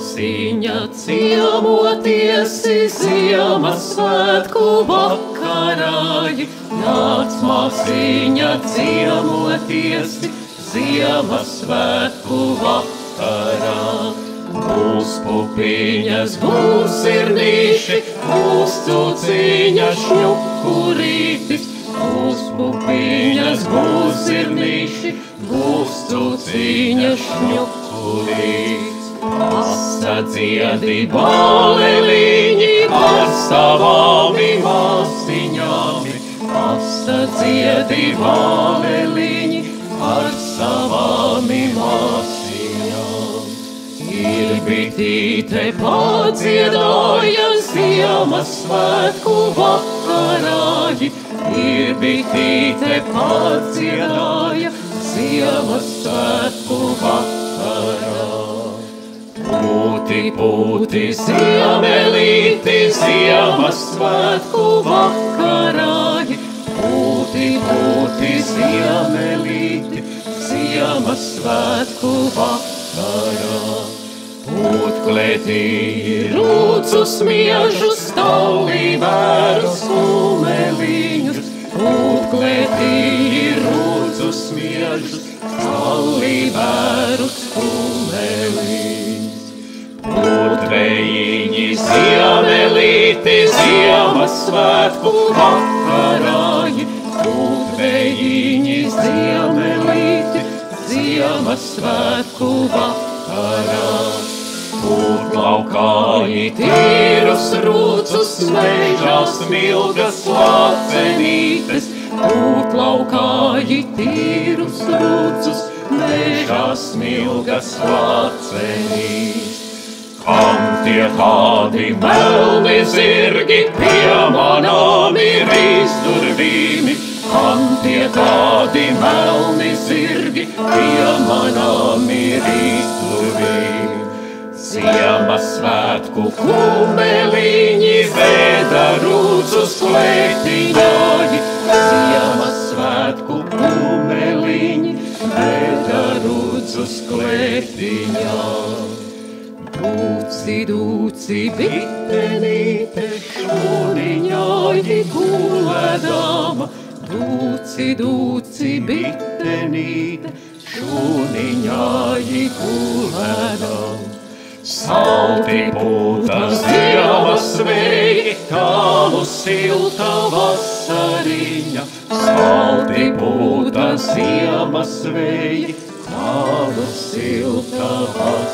māsiņa, ciemotiesi Ziemassvētku vakarā. Nāc, māsiņa, ciemotiesi Ziemassvētku vakarā. Būs pupiņas, būs sirnīši, būs cūciņa šņukurītis. Būs pupiņas, būs sirnīši, būs cūciņa šņukurītis. Pasadziedi baleliņi par savāmi māsiņāmi. Pasadziedi baleliņi par savāmi māsiņām. Ir bitīte padziedāja Ziemassvētku vakarā. Ir bitīte padziedāja Ziemassvētku vakarā. Pūti, pūti, ziemelīti, Ziemassvētku vakarā. Pūti, pūti, ziemelīti, Ziemassvētku vakarā. Pūtklētī rūdzus miežus, stāvī vērus kumeliņus. Pūtklētī rūdzus miežus, stāvī vērus kumeliņus. Pūtvejiņi, ziemelīti, Ziemassvētku vakarā. Pūtvejiņi, ziemelīti, Ziemassvētku vakarā. Pūtlaukāji tīrus rūdzus, mežā smilgas lācenītes. Pūtlaukāji tīrus rūdzus, mežā smilgas lācenītes. Kam tie tādi melni zirgi piemanāmi rīzdurvīmi? Kam tie tādi melni zirgi piemanāmi rīzdurvīmi? Ziemassvētku kumeliņi veda rūdzus klētiņāji. Ziemassvētku kumeliņi veda rūdzus klētiņāji. Dūci, dūci, bitenīte, šūniņāji gulēdama. Dūci, dūci, bitenīte, šūniņāji gulēdama. Salti pūta ziemas vēji, tālu silta vasariņa. Salti pūta ziemas vēji, tālu silta vasariņa.